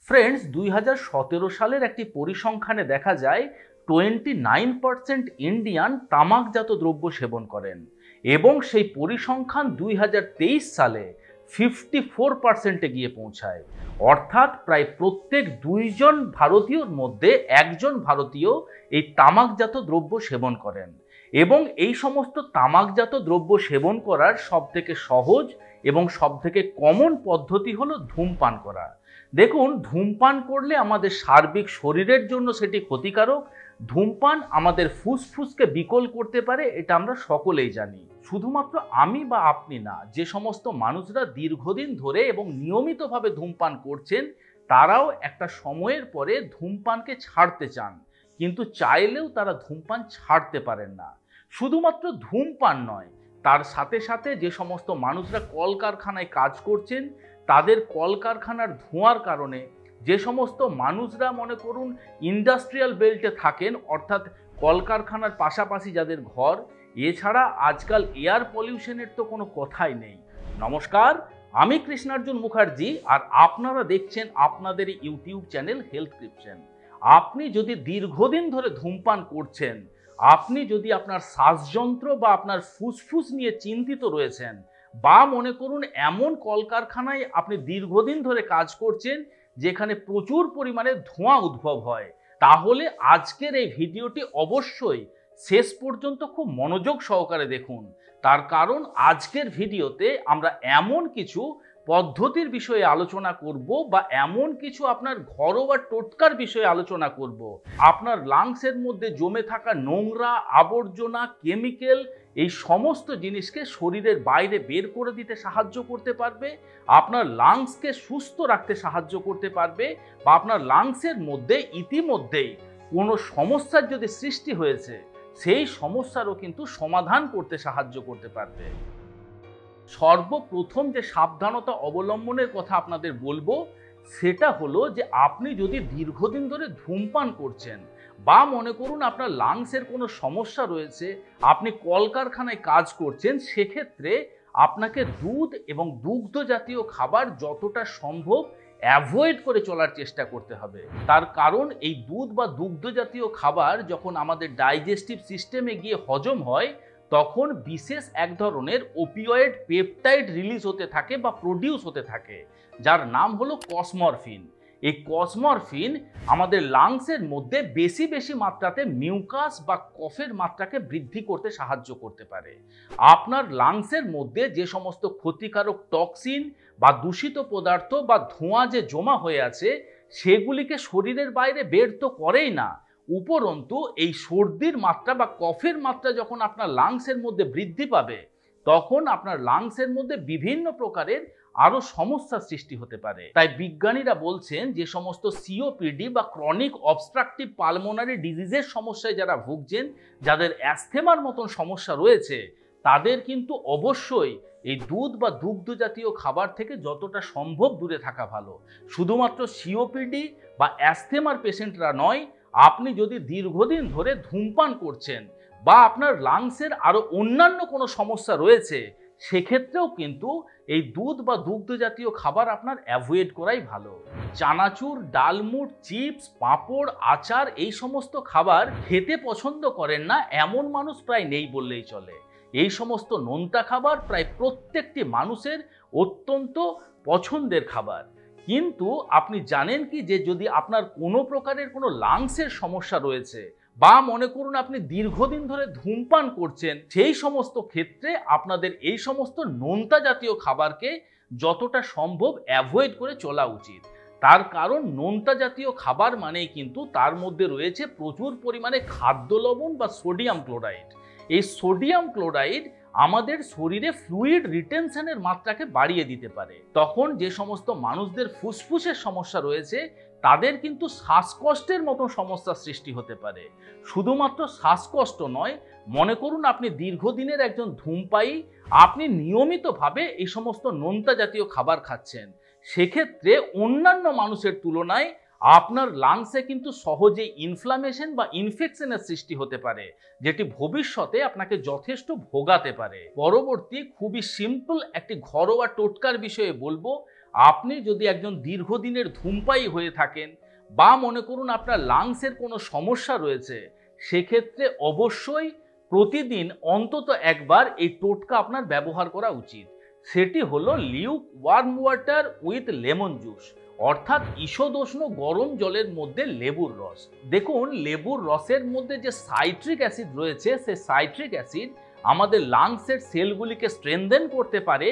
Friends, 2017 সালের একটি পরিসংখ্যানে দেখা যায় 29% ইন্ডিয়ান তামাকজাত দ্রব্য সেবন করেন এবং সেই পরিসংখ্যান 2023 সালে 54%-এ গিয়ে পৌঁছায়। অর্থাৎ প্রায় প্রত্যেক 2 জন ভারতীয়র মধ্যে 1 জন ভারতীয় এই তামাকজাত দ্রব্য সেবন করেন এবং এই সমস্ত তামাকজাত দ্রব্য সেবন করার সবথেকে সহজ এবং সবথেকে কমন পদ্ধতি হলো ধূমপান করা। দেখুন, ধূমপান করলে আমাদের সার্বিক শরীরের জন্য সেটি ক্ষতিকারক। ধূমপান আমাদের ফুসফুসকে বিকল করতে পারে, এটা আমরা সকলেই জানি। শুধুমাত্র আমি বা আপনি না, যে সমস্ত মানুষরা দীর্ঘদিন ধরে এবং নিয়মিতভাবে ধূমপান করছেন তারাও একটা সময়ের পরে ধূমপানকে ছাড়তে চান, কিন্তু চাইলেও তারা ধূমপান ছাড়তে পারেন না। শুধুমাত্র ধূমপান নয়, তার সাথে সাথে যে সমস্ত মানুষরা কলকারখানায় কাজ করছেন তাদের কলকারখানার ধোঁয়ার কারণে, যে সমস্ত মানুষরা মনে করুন ইন্ডাস্ট্রিয়াল বেল্টে থাকেন, অর্থাৎ কলকারখানার পাশাপাশি যাদের ঘর, এছাড়া আজকাল এয়ার পলিউশনের তো কোনো কথাই নেই। নমস্কার, আমি কৃষ্ণার্জুন মুখার্জি আর আপনারা দেখছেন আপনাদের ইউটিউব চ্যানেল হেলথক্রিপশন। আপনি যদি দীর্ঘদিন ধরে ধূমপান করছেন, আপনি যদি আপনার শ্বাসযন্ত্র বা আপনার ফুসফুস নিয়ে চিন্তিত রয়েছেন, বা মনে করুন এমন কলকারখানায় আপনি দীর্ঘদিন ধরে কাজ করছেন যেখানে প্রচুর পরিমাণে ধোঁয়া উদ্ভব হয়, তাহলে আজকের এই ভিডিওটি অবশ্যই শেষ পর্যন্ত খুব মনোযোগ সহকারে দেখুন। তার কারণ আজকের ভিডিওতে আমরা এমন কিছু পদ্ধতির বিষয়ে আলোচনা করব বা এমন কিছু আপনার ঘরোয়া টোটকার বিষয়ে আলোচনা করব, আপনার লাংসের মধ্যে জমে থাকা নোংরা, আবর্জনা, কেমিক্যাল, এই সমস্ত জিনিসকে শরীরের বাইরে বের করে দিতে সাহায্য করতে পারবে, আপনার লাংসকে সুস্থ রাখতে সাহায্য করতে পারবে, বা আপনার লাংসের মধ্যে ইতিমধ্যেই কোনো সমস্যার যদি সৃষ্টি হয়েছে সেই সমস্যারও কিন্তু সমাধান করতে সাহায্য করতে পারবে। সর্বপ্রথম যে সাবধানতা অবলম্বনের কথা আপনাদের বলবো সেটা হলো যে আপনি যদি দীর্ঘদিন ধরে ধূমপান করছেন বা মনে করুন আপনার লাংসের কোনো সমস্যা রয়েছে, আপনি কলকারখানায় কাজ করছেন, সেক্ষেত্রে আপনাকে দুধ এবং দুগ্ধ জাতীয় খাবার যতটা সম্ভব অ্যাভয়েড করে চলার চেষ্টা করতে হবে। তার কারণ এই দুধ বা দুগ্ধ জাতীয় খাবার যখন আমাদের ডাইজেস্টিভ সিস্টেমে গিয়ে হজম হয় তখন বিশেষ এক ধরনের ওপিওয়েড পেপটাইড রিলিজ হতে থাকে বা প্রডিউস হতে থাকে, যার নাম হলো কসমরফিন। এই কসমরফিন আমাদের লাংসের মধ্যে বেশি বেশি মাত্রাতে মিউকাস বা কফের মাত্রাকে বৃদ্ধি করতে সাহায্য করতে পারে। আপনার লাংসের মধ্যে যে সমস্ত ক্ষতিকারক টক্সিন বা দূষিত পদার্থ বা ধোঁয়া যে জমা হয়ে আছে সেগুলিকে শরীরের বাইরে বের তো করেই না, উপরন্তু এই সর্দির মাত্রা বা কফের মাত্রা যখন আপনার লাংসের মধ্যে বৃদ্ধি পাবে তখন আপনার লাংসের মধ্যে বিভিন্ন প্রকারের আরো সমস্যার সৃষ্টি হতে পারে। তাই বিজ্ঞানীরা বলছেন যে সমস্ত সিওপিডি বা ক্রনিক অবস্ট্রাকটিভ পালমোনারি ডিজিজের সমস্যায় যারা ভুগছেন, যাদের অ্যাস্থেমার মতন সমস্যা রয়েছে, তাদের কিন্তু অবশ্যই এই দুধ বা দুগ্ধ জাতীয় খাবার থেকে যতটা সম্ভব দূরে থাকা ভালো। শুধুমাত্র সিওপিডি বা অ্যাস্থেমার পেশেন্টরা নয়, আপনি যদি দীর্ঘদিন ধরে ধূমপান করছেন বা আপনার লাংসের আরো অন্যান্য কোনো সমস্যা রয়েছে, সেক্ষেত্রেও কিন্তু এই দুধ বা দুগ্ধ জাতীয় খাবার আপনার অ্যাভয়েড করাই ভালো। চানাচুর, ডালমুট, চিপস, পাঁপড়, আচার, এই সমস্ত খাবার খেতে পছন্দ করেন না এমন মানুষ প্রায় নেই বললেই চলে। এই সমস্ত নোনতা খাবার প্রায় প্রত্যেকটি মানুষের অত্যন্ত পছন্দের খাবার। কিন্তু আপনি জানেন কি যে যদি আপনার কোনো প্রকারের কোনো লাংসের সমস্যা রয়েছে বা মনে করুন আপনি দীর্ঘদিন ধরে ধূমপান করছেন, সেই সমস্ত ক্ষেত্রে আপনাদের এই সমস্ত নোনতা জাতীয় খাবারকে যতটা সম্ভব অ্যাভয়েড করে চলা উচিত। তার কারণ নোনতা জাতীয় খাবার মানেই কিন্তু তার মধ্যে রয়েছে প্রচুর পরিমাণে খাদ্য লবণ বা সোডিয়াম ক্লোরাইড। এই সোডিয়াম ক্লোরাইড আমাদের শরীরে ফ্লুইড রিটেনশনের মাত্রাকে বাড়িয়ে দিতে পারে। তখন যে সমস্ত মানুষদের ফুসফুসের সমস্যা রয়েছে তাদের কিন্তু শ্বাসকষ্টের মতো সমস্যার সৃষ্টি হতে পারে। শুধুমাত্র শ্বাসকষ্ট নয়, মনে করুন আপনি দীর্ঘদিনের একজন ধূমপায়ী, আপনি নিয়মিতভাবে এই সমস্ত নোনতা জাতীয় খাবার খাচ্ছেন, সেক্ষেত্রে অন্যান্য মানুষের তুলনায় আপনার লাংসে কিন্তু সহজেই ইনফ্লামেশন বা ইনফেকশনের সৃষ্টি হতে পারে, যেটি ভবিষ্যতে আপনাকে যথেষ্ট ভোগাতে পারে। পরবর্তী খুবই সিম্পল একটি ঘরোয়া টোটকার বিষয়ে বলবো। আপনি যদি একজন দীর্ঘদিনের ধূমপায়ী হয়ে থাকেন বা মনে করুন আপনার লাংসের কোনো সমস্যা রয়েছে, সেক্ষেত্রে অবশ্যই প্রতিদিন অন্তত একবার এই টোটকা আপনার ব্যবহার করা উচিত। সেটি হলো Luke worm water with lemon juice, অর্থাৎ ঈষদোষ্ণ গরম জলের মধ্যে লেবুর রস। দেখুন, লেবুর রসের মধ্যে যে সাইট্রিক অ্যাসিড রয়েছে, সেই সাইট্রিক অ্যাসিড আমাদের লাংসের সেলগুলিকে স্ট্রেনদেন করতে পারে,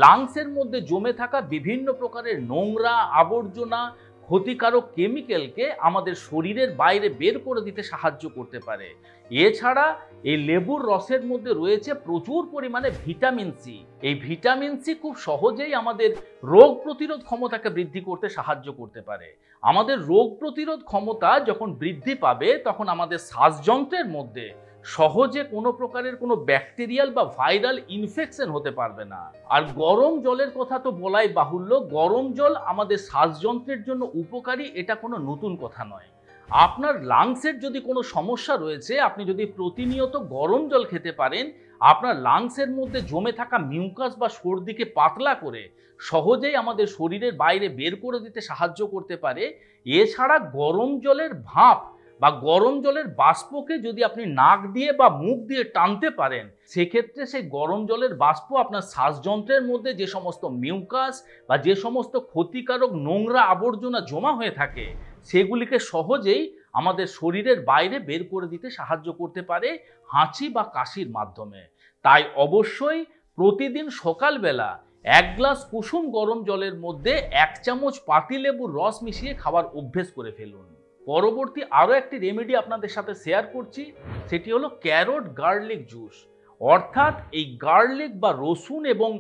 লাংসের মধ্যে জমে থাকা বিভিন্ন প্রকারের নোংরা আবর্জনা ক্ষতিকারক কেমিক্যালকে আমাদের শরীরের বাইরে বের করে দিতে সাহায্য করতে পারে। এছাড়া এই লেবুর রসের মধ্যে রয়েছে প্রচুর পরিমাণে ভিটামিন সি। এই ভিটামিন সি খুব সহজেই আমাদের রোগ প্রতিরোধ ক্ষমতাকে বৃদ্ধি করতে সাহায্য করতে পারে। আমাদের রোগ প্রতিরোধ ক্ষমতা যখন বৃদ্ধি পাবে, তখন আমাদের শ্বাসযন্ত্রের মধ্যে সহজে কোনো প্রকারের কোনো ব্যাকটেরিয়াল বা ভাইরাল ইনফেকশন হতে পারবে না। আর গরম জলের কথা তো বলাই বাহুল্য, গরম জল আমাদের শ্বাসযন্ত্রের জন্য উপকারী, এটা কোনো নতুন কথা নয়। আপনার লাংসের যদি কোনো সমস্যা রয়েছে, আপনি যদি প্রতিনিয়ত গরম জল খেতে পারেন, আপনার লাংসের মধ্যে জমে থাকা মিউকাস বা সর্দিকে পাতলা করে সহজেই আমাদের শরীরের বাইরে বের করে দিতে সাহায্য করতে পারে। এছাড়া গরম জলের ভাপ বা গরম জলের বাষ্পকে যদি আপনি নাক দিয়ে বা মুখ দিয়ে টানতে পারেন, সেক্ষেত্রে সেই গরম জলের বাষ্প আপনার শ্বাসযন্ত্রের মধ্যে যে সমস্ত মিউকাস বা যে সমস্ত ক্ষতিকারক নোংরা আবর্জনা জমা হয়ে থাকে, সেগুলিকে সহজেই আমাদের শরীরের বাইরে বের করে দিতে সাহায্য করতে পারে হাঁচি বা কাশির মাধ্যমে। তাই অবশ্যই প্রতিদিন সকালবেলা 1 গ্লাস কুসুম গরম জলের মধ্যে 1 চামচ পাতিলেবুর রস মিশিয়ে খাওয়ার অভ্যেস করে ফেলুন। পরবর্তী আরও একটি রেমেডি আপনাদের সাথে শেয়ার করছি, সেটি হলো ক্যারট গার্লিক জুস। অর্থাৎ এই গার্লিক বা রসুন এবং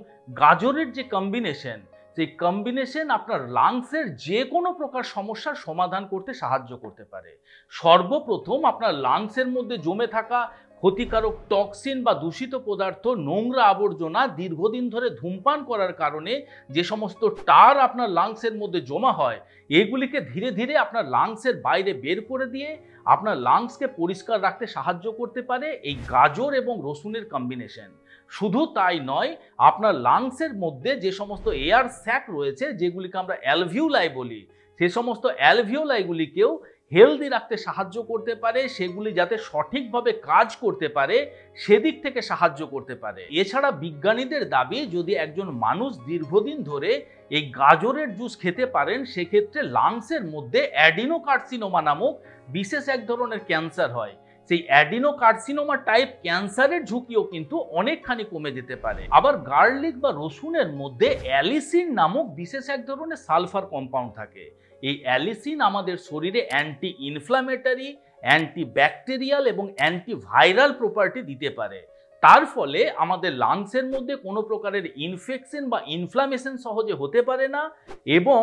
গাজরের যে কম্বিনেশন, সেই কম্বিনেশন আপনার লাংসের যে কোনো প্রকার সমস্যার সমাধান করতে সাহায্য করতে পারে। সর্বপ্রথম আপনার লাংসের মধ্যে জমে থাকা ক্ষতিকারক টক্সিন বা দূষিত পদার্থ, নোংরা আবর্জনা দীর্ঘদিন ধরে ধূমপান করার কারণে যে সমস্ত টার আপনার লাংসের মধ্যে জমা হয়, এগুলিকে ধীরে ধীরে আপনার লাংসের বাইরে বের করে দিয়ে আপনার লাংসকে পরিষ্কার রাখতে সাহায্য করতে পারে এই গাজর এবং রসুনের কম্বিনেশন। শুধু তাই নয়, আপনার লাংসের মধ্যে যে সমস্ত এয়ার স্যাক রয়েছে, যেগুলিকে আমরা অ্যালভিওলাই বলি, সে সমস্ত অ্যালভিওলাইগুলিকেও হেলদি রাখতে সাহায্য করতে পারে, সেগুলি যাতে সঠিকভাবে কাজ করতে পারে সেদিক থেকে সাহায্য করতে পারে। এছাড়া বিজ্ঞানীদের দাবি, যদি একজন মানুষ দীর্ঘদিন ধরে এই গাজরের জুস খেতে পারেন, সেক্ষেত্রে লাংসের মধ্যে অ্যাডিনোকার্সিনোমা নামক বিশেষ এক ধরনের ক্যান্সার হয়, সেই অ্যাডিনোকার্সিনোমা টাইপ ক্যান্সারের ঝুঁকিও কিন্তু অনেকখানি কমে যেতে পারে। আবার গার্লিক বা রসুনের মধ্যে অ্যালিসিন নামক বিশেষ এক ধরনের সালফার কম্পাউন্ড থাকে। এই অ্যালিসিন আমাদের শরীরে অ্যান্টি ইনফ্ল্যামেটরি, অ্যান্টি ব্যাকটেরিয়াল এবং অ্যান্টিভাইরাল প্রপার্টি দিতে পারে। তার ফলে আমাদের লাংসের মধ্যে কোনো প্রকারের ইনফেকশন বা ইনফ্লামেশন সহজে হতে পারে না, এবং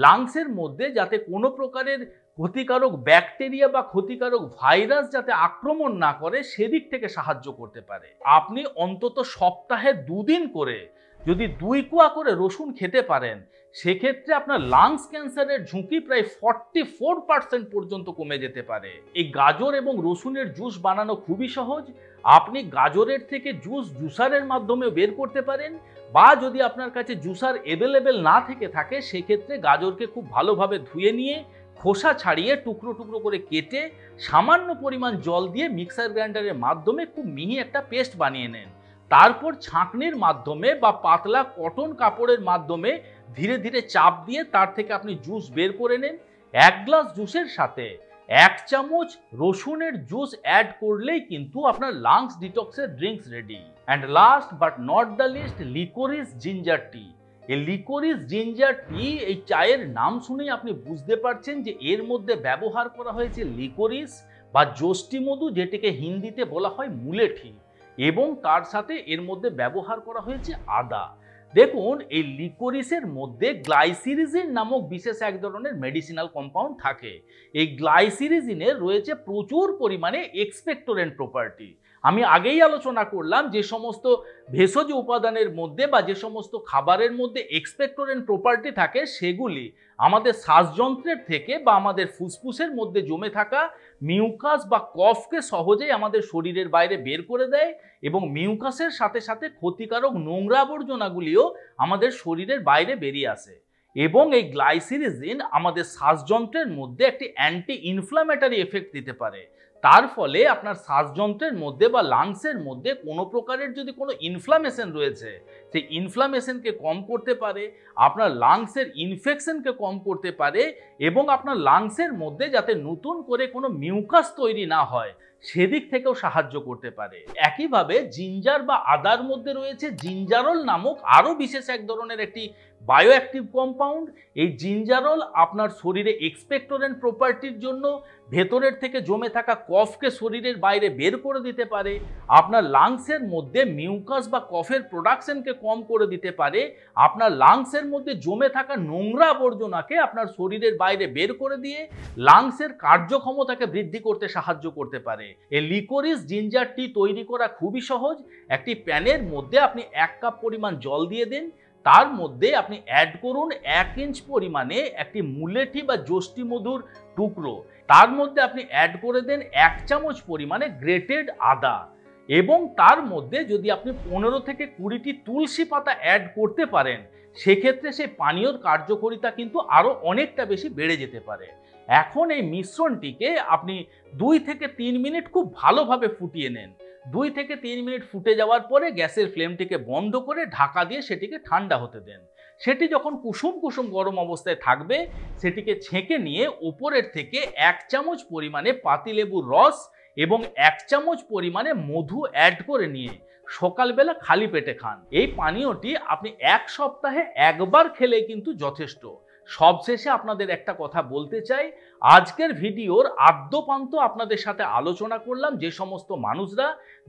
লাংসের মধ্যে যাতে কোনো প্রকারের ক্ষতিকারক ব্যাকটেরিয়া বা ক্ষতিকারক ভাইরাস যাতে আক্রমণ না করে, সেদিক থেকে সাহায্য করতে পারে। আপনি অন্তত সপ্তাহে 2 দিন করে যদি 2 কোয়া করে রসুন খেতে পারেন, সেক্ষেত্রে আপনার লাংস ক্যান্সারের ঝুঁকি প্রায় 44% পর্যন্ত কমে যেতে পারে। এই গাজর এবং রসুনের জুস বানানো খুবই সহজ। আপনি গাজরের থেকে জুসারের মাধ্যমে বের করতে পারেন, বা যদি আপনার কাছে জুসার অ্যাভেলেবেল না থেকে থাকে, সেক্ষেত্রে গাজরকে খুব ভালোভাবে ধুয়ে নিয়ে খোসা ছাড়িয়ে টুকরো টুকরো করে কেটে সামান্য পরিমাণ জল দিয়ে মিক্সার গ্রাইন্ডারের মাধ্যমে খুব মিহি একটা পেস্ট বানিয়ে নেন। তারপর ছাঁকনির মাধ্যমে বা পাতলা কটন কাপড়ের মাধ্যমে ধীরে ধীরে চাপ দিয়ে তার থেকে আপনি জুস বের করে নেন। 1 গ্লাস জুসের সাথে 1 চামচ রসুনের জুস অ্যাড করলেই কিন্তু আপনার লাংস ডিটক্সের drinks ready. And last but not the least, liquorice ginger tea. এই লিকোরিস জিঞ্জার টি, এই চায়ের নাম শুনেই আপনি বুঝতে পারছেন যে এর মধ্যে ব্যবহার করা হয়েছে লিকোরিস বা যষ্টি মধু, যেটিকে হিন্দিতে বলা হয় মুলেঠি, এবং তার সাথে এর মধ্যে ব্যবহার করা হয়েছে আদা। দেখুন, এই লিকোরিসের মধ্যে গ্লাইসিরিজিন নামক বিশেষ এক ধরনের মেডিসিনাল কম্পাউন্ড থাকে। এই গ্লাইসিরিজিনের রয়েছে প্রচুর পরিমাণে এক্সপেক্টোরেন্ট প্রপার্টি। আমি আগেই আলোচনা করলাম, যে সমস্ত ভেষজ উপাদানের মধ্যে বা যে সমস্ত খাবারের মধ্যে এক্সপেক্টোরেন্ট প্রপার্টি থাকে, সেগুলি আমাদের শ্বাসযন্ত্রের থেকে বা আমাদের ফুসফুসের মধ্যে জমে থাকা মিউকাস বা কফকে সহজেই আমাদের শরীরের বাইরে বের করে দেয়, এবং মিউকাসের সাথে সাথে ক্ষতিকারক নোংরা আবর্জনাগুলিও আমাদের শরীরের বাইরে বেরিয়ে আসে। এবং এই গ্লাইসিরিজিন আমাদের শ্বাসযন্ত্রের মধ্যে একটি অ্যান্টি ইনফ্ল্যামেটরি এফেক্ট দিতে পারে। তার ফলে আপনার শ্বাসযন্ত্রের মধ্যে বা লাংসের মধ্যে কোনো প্রকারের যদি কোনো ইনফ্লামেশন রয়েছে, সেই ইনফ্লামেশনকে কম করতে পারে, আপনার লাংসের ইনফেকশনকে কম করতে পারে এবং আপনার লাংসের মধ্যে যাতে নতুন করে কোনো মিউকাস তৈরি না হয় সেদিক থেকেও সাহায্য করতে পারে। একইভাবে জিঞ্জার বা আদার মধ্যে রয়েছে জিঞ্জারল নামক আরও বিশেষ এক ধরনের একটি বায়োঅ্যাক্টিভ কম্পাউন্ড। এই জিঞ্জারল আপনার শরীরে এক্সপেক্টোরেন্ট প্রপার্টির জন্য ভেতরের থেকে জমে থাকা কফকে শরীরের বাইরে বের করে দিতে পারে, আপনার লাংসের মধ্যে মিউকাস বা কফের প্রোডাকশনকে কম করে দিতে পারে, আপনার লাংসের মধ্যে জমে থাকা নোংরা আবর্জনাকে আপনার শরীরের বাইরে বের করে দিয়ে লাংসের কার্যক্ষমতাকে বৃদ্ধি করতে সাহায্য করতে পারে। এই লিকোরিস জিঞ্জার টি তৈরি করা খুবই সহজ। একটি প্যানের মধ্যে আপনি 1 কাপ পরিমাণ জল দিয়ে দিন, তার মধ্যে আপনি অ্যাড করুন 1 ইঞ্চ পরিমাণে একটি মুলেঠি বা যষ্টি মধুর টুকরো, তার মধ্যে আপনি অ্যাড করে দেন 1 চামচ পরিমাণে গ্রেটেড আদা এবং তার মধ্যে যদি আপনি 15 থেকে 20টি তুলসী পাতা অ্যাড করতে পারেন সেক্ষেত্রে সেই পানীয়র কার্যকারিতা কিন্তু আরও অনেকটা বেশি বেড়ে যেতে পারে। এখন এই মিশ্রণটিকে আপনি 2 থেকে 3 মিনিট খুব ভালোভাবে ফুটিয়ে নেন। 2 থেকে 3 মিনিট ফুটে যাওয়ার পরে গ্যাসের ফ্লেমটিকে বন্ধ করে ঢাকা দিয়ে সেটিকে ঠান্ডা হতে দেন। সেটি যখন কুসুম কুসুম গরম অবস্থায় থাকবে সেটিকে ছেঁকে নিয়ে উপরের থেকে 1 চামচ পরিমাণে পাতিলেবুর রস এবং 1 চামচ পরিমাণে মধু অ্যাড করে নিয়ে সকালবেলা খালি পেটে খান। এই পানীয়টি আপনি 1 সপ্তাহে একবার খেলে কিন্তু যথেষ্ট। সবশেষে আপনাদের একটা কথা বলতে চাই, আজকের ভিডিওর আদ্যপান্ত আপনাদের সাথে আলোচনা করলাম যে সমস্ত মানুষরা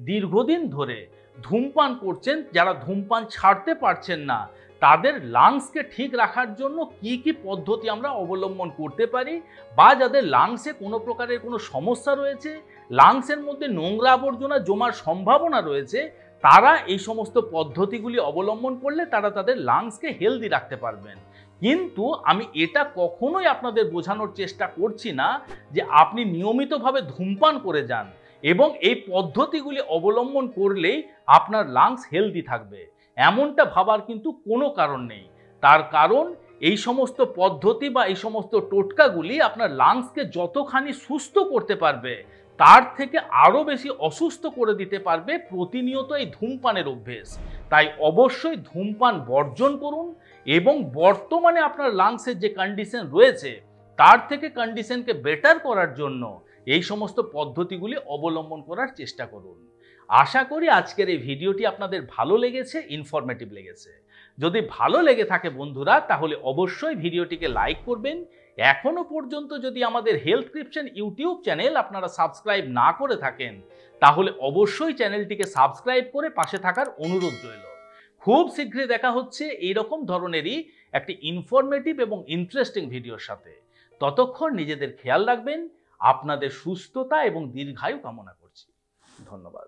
দীর্ঘদিন ধরে ধূমপান করছেন, যারা ধূমপান ছাড়তে পারছেন না, তাদের লাংসকে ঠিক রাখার জন্য কি কি পদ্ধতি আমরা অবলম্বন করতে পারি, বা যাদের লাংসে কোনো প্রকারের কোনো সমস্যা রয়েছে, লাংসের মধ্যে নোংরা আবর্জনা জমার সম্ভাবনা রয়েছে, তারা এই সমস্ত পদ্ধতিগুলি অবলম্বন করলে তারা তাদের লাংসকে হেলদি রাখতে পারবেন। কিন্তু আমি এটা কখনোই আপনাদের বোঝানোর চেষ্টা করছি না যে আপনি নিয়মিতভাবে ধূমপান করে যান এবং এই পদ্ধতিগুলি অবলম্বন করলেই আপনার লাংস হেলদি থাকবে, এমনটা ভাবার কিন্তু কোনো কারণ নেই। তার কারণ এই সমস্ত পদ্ধতি বা এই সমস্ত টোটকাগুলি আপনার লাংসকে যতখানি সুস্থ করতে পারবে তার থেকে আরও বেশি অসুস্থ করে দিতে পারবে প্রতিনিয়ত এই ধূমপানের অভ্যেস। তাই অবশ্যই ধূমপান বর্জন করুন এবং বর্তমানে আপনার লাংসের যে কন্ডিশন রয়েছে তার থেকে কন্ডিশনকে বেটার করার জন্য এই সমস্ত পদ্ধতিগুলি অবলম্বন করার চেষ্টা করুন। আশা করি আজকের এই ভিডিওটি আপনাদের ভালো লেগেছে, ইনফরমেটিভ লেগেছে। যদি ভালো লেগে থাকে বন্ধুরা তাহলে অবশ্যই ভিডিওটিকে লাইক করবেন। এখনো পর্যন্ত যদি আমাদের হেলথক্রিপশন ইউটিউব চ্যানেল আপনারা সাবস্ক্রাইব না করে থাকেন তাহলে অবশ্যই চ্যানেলটিকে সাবস্ক্রাইব করে পাশে থাকার অনুরোধ রইল। খুব শীঘ্রই দেখা হচ্ছে এইরকম ধরনেরই একটি ইনফরমেটিভ এবং ইন্টারেস্টিং ভিডিওর সাথে। ততক্ষণ নিজেদের খেয়াল রাখবেন। আপনাদের সুস্থতা এবং দীর্ঘায়ু কামনা করছি। ধন্যবাদ।